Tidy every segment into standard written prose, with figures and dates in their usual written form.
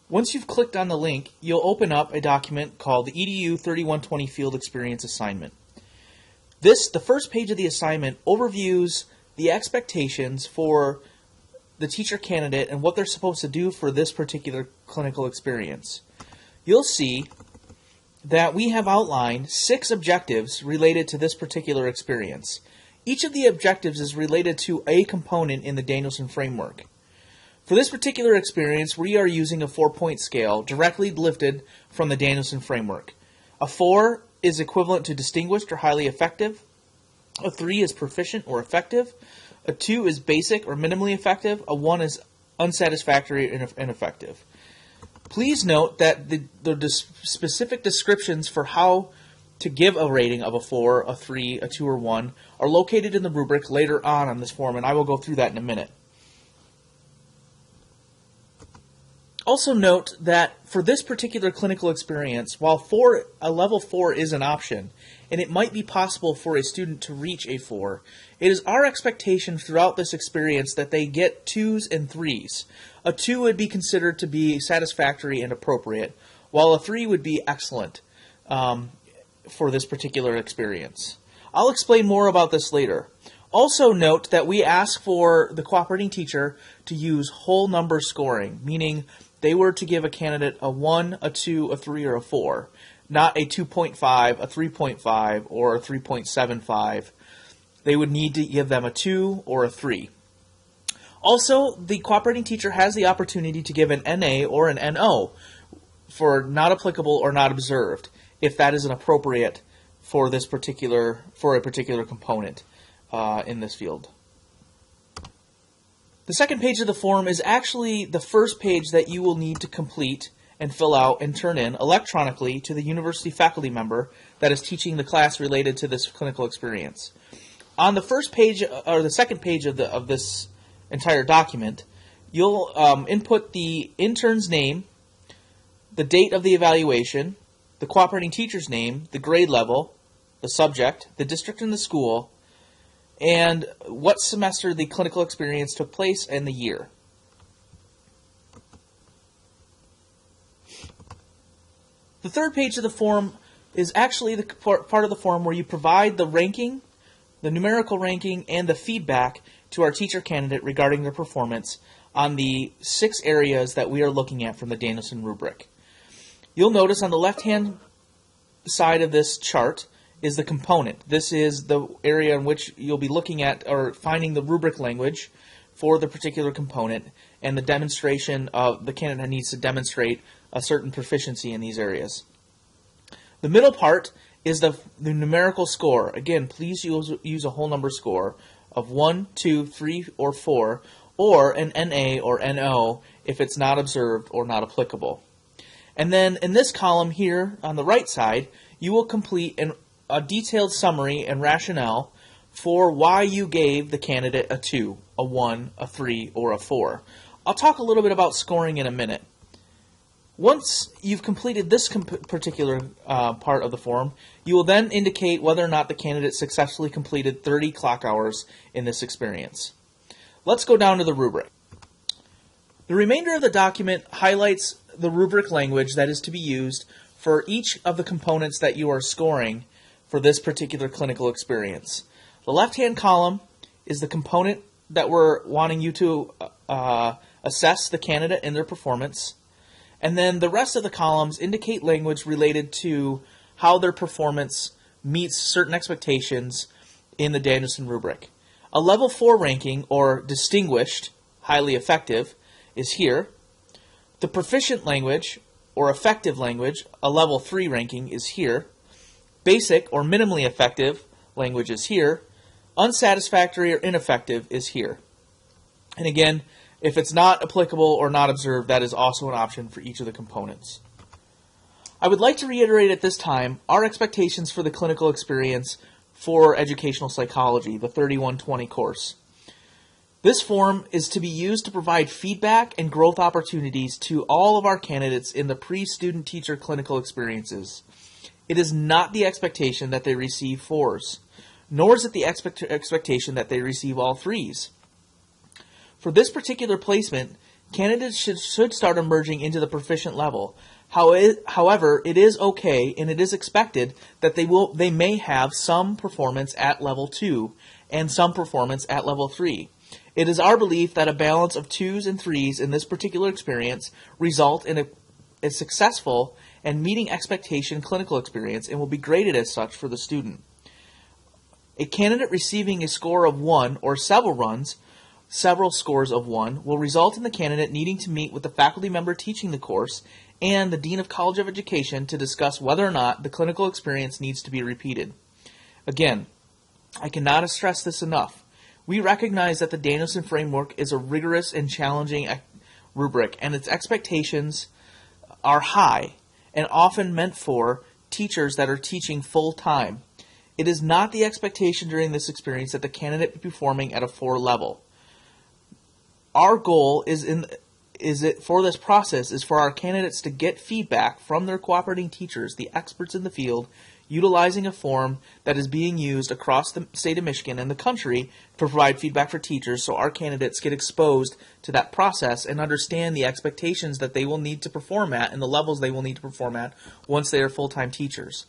Once you've clicked on the link, you'll open up a document called the EDU 3120 Field Experience Assignment. The first page of the assignment overviews the expectations for the teacher candidate and what they're supposed to do for this particular clinical experience. You'll see that we have outlined 6 objectives related to this particular experience. Each of the objectives is related to a component in the Danielson framework. For this particular experience, we are using a 4-point scale directly lifted from the Danielson framework. A 4 is equivalent to distinguished or highly effective. A 3 is proficient or effective. A 2 is basic or minimally effective. A 1 is unsatisfactory and ineffective. Please note that the specific descriptions for how to give a rating of a 4, a 3, a 2, or 1 are located in the rubric later on this form, and I will go through that in a minute. Also note that for this particular clinical experience, while a level 4 is an option, and it might be possible for a student to reach a 4, it is our expectation throughout this experience that they get 2s and 3s. A 2 would be considered to be satisfactory and appropriate, while a 3 would be excellent for this particular experience. I'll explain more about this later. Also note that we ask for the cooperating teacher to use whole number scoring, meaning they were to give a candidate a 1, a 2, a 3, or a 4, not a 2.5, a 3.5, or a 3.75. They would need to give them a 2 or a 3. Also, the cooperating teacher has the opportunity to give an NA or an NO for not applicable or not observed, if that is inappropriate for a particular component in this field. The second page of the form is actually the first page that you will need to complete and fill out and turn in electronically to the university faculty member that is teaching the class related to this clinical experience. On the first page, or the second page of this entire document, you'll input the intern's name, the date of the evaluation, the cooperating teacher's name, the grade level, the subject, the district and the school, and what semester the clinical experience took place and the year. The third page of the form is actually the part of the form where you provide the ranking, the numerical ranking, and the feedback to our teacher candidate regarding their performance on the 6 areas that we are looking at from the Danielson rubric. You'll notice on the left-hand side of this chart is the component. This is the area in which you'll be looking at or finding the rubric language for the particular component, and the demonstration of the candidate needs to demonstrate a certain proficiency in these areas. The middle part is the numerical score. Again, please use a whole number score of 1, 2, 3, or 4, or an NA or NO if it's not observed or not applicable. And then in this column here on the right side, you will complete a detailed summary and rationale for why you gave the candidate a 2, a 1, a 3, or a 4. I'll talk a little bit about scoring in a minute. Once you've completed this particular part of the form, you will then indicate whether or not the candidate successfully completed 30 clock hours in this experience. Let's go down to the rubric. The remainder of the document highlights the rubric language that is to be used for each of the components that you are scoring for this particular clinical experience. The left-hand column is the component that we're wanting you to assess the candidate and their performance. And then the rest of the columns indicate language related to how their performance meets certain expectations in the Danielson rubric. A level 4 ranking, or distinguished, highly effective, is here. The proficient language, or effective language, a level 3 ranking, is here. Basic, or minimally effective, language is here. Unsatisfactory or ineffective is here. And again, if it's not applicable or not observed, that is also an option for each of the components. I would like to reiterate at this time our expectations for the clinical experience for educational psychology, the 3120 course. This form is to be used to provide feedback and growth opportunities to all of our candidates in the pre-student teacher clinical experiences. It is not the expectation that they receive 4s, nor is it the expectation that they receive all 3s. For this particular placement, Candidates should start emerging into the proficient level. However, it is okay and it is expected that they may have some performance at level 2 and some performance at level 3. It is our belief that a balance of 2s and 3s in this particular experience result in a successful and meeting expectation clinical experience and will be graded as such for the student. A candidate receiving a score of 1 or several scores of 1 will result in the candidate needing to meet with the faculty member teaching the course and the Dean of College of Education to discuss whether or not the clinical experience needs to be repeated. Again, I cannot stress this enough. We recognize that the Danielson Framework is a rigorous and challenging rubric, and its expectations are high and often meant for teachers that are teaching full-time. It is not the expectation during this experience that the candidate be performing at a 4 level. Our goal for this process is for our candidates to get feedback from their cooperating teachers, the experts in the field, utilizing a form that is being used across the state of Michigan and the country to provide feedback for teachers so our candidates get exposed to that process and understand the expectations that they will need to perform at and the levels they will need to perform at once they are full-time teachers.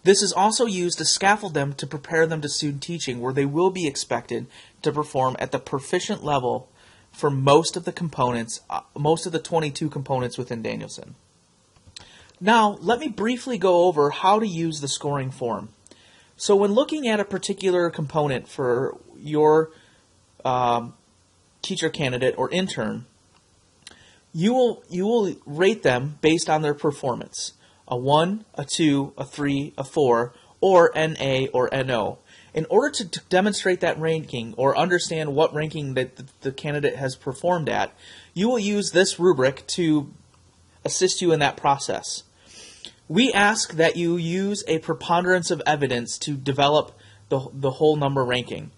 This is also used to scaffold them to prepare them to student teaching, where they will be expected to perform at the proficient level for most of the components, most of the 22 components within Danielson. Now, let me briefly go over how to use the scoring form. So when looking at a particular component for your teacher candidate or intern, you will rate them based on their performance. A 1, a 2, a 3, a 4, or NA or NO. In order to demonstrate that ranking or understand what ranking that the candidate has performed at, you will use this rubric to assist you in that process. We ask that you use a preponderance of evidence to develop the whole number ranking.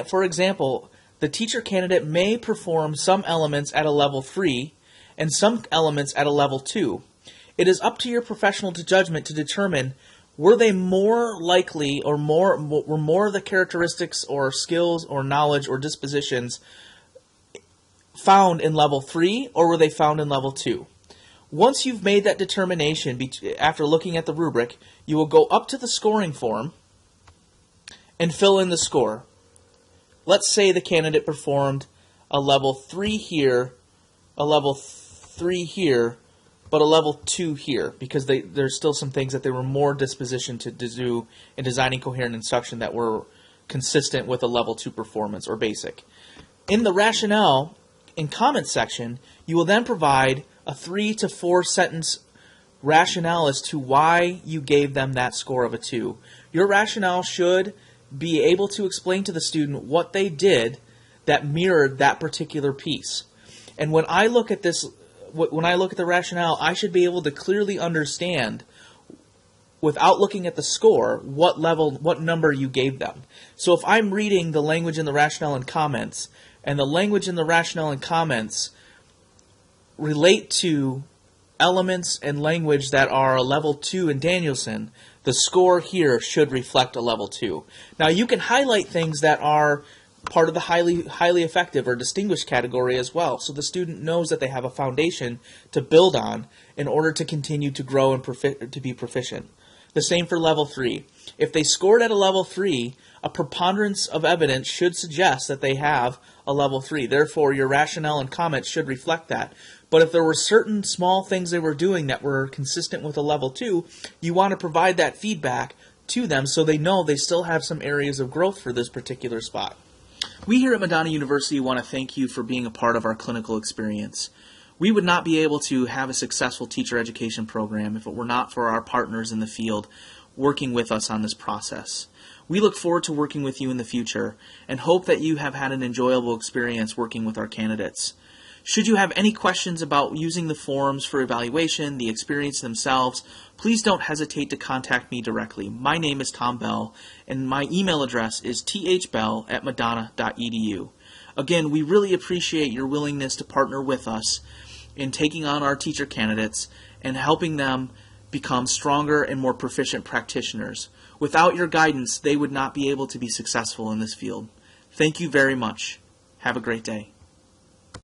For example, the teacher candidate may perform some elements at a level 3 and some elements at a level 2. It is up to your professional judgment to determine were they more likely or were more of the characteristics or skills or knowledge or dispositions found in level 3 or were they found in level 2. Once you've made that determination after looking at the rubric, you will go up to the scoring form and fill in the score. Let's say the candidate performed a level 3 here, a level 3 here, but a level 2 here, because there's still some things that they were more dispositioned to do in designing coherent instruction that were consistent with a level 2 performance or basic. In the rationale and comment section, you will then provide a 3 to 4 sentence rationale as to why you gave them that score of a 2. Your rationale should be able to explain to the student what they did that mirrored that particular piece. And when I look at this, when I look at the rationale, I should be able to clearly understand, without looking at the score, what number you gave them. So if I'm reading the language in the rationale and comments, and the language in the rationale and comments relate to elements and language that are a level 2 in Danielson, the score here should reflect a level 2. Now you can highlight things that are part of the highly effective or distinguished category as well, so the student knows that they have a foundation to build on in order to continue to grow and to be proficient. The same for level 3. If they scored at a level 3, a preponderance of evidence should suggest that they have a level 3. Therefore, your rationale and comments should reflect that. But if there were certain small things they were doing that were consistent with a level 2, you want to provide that feedback to them so they know they still have some areas of growth for this particular spot. We here at Madonna University want to thank you for being a part of our clinical experience. We would not be able to have a successful teacher education program if it were not for our partners in the field working with us on this process. We look forward to working with you in the future and hope that you have had an enjoyable experience working with our candidates. Should you have any questions about using the forums for evaluation, the experience themselves, please don't hesitate to contact me directly. My name is Tom Bell, and my email address is thbell@madonna.edu. Again, we really appreciate your willingness to partner with us in taking on our teacher candidates and helping them become stronger and more proficient practitioners. Without your guidance, they would not be able to be successful in this field. Thank you very much. Have a great day.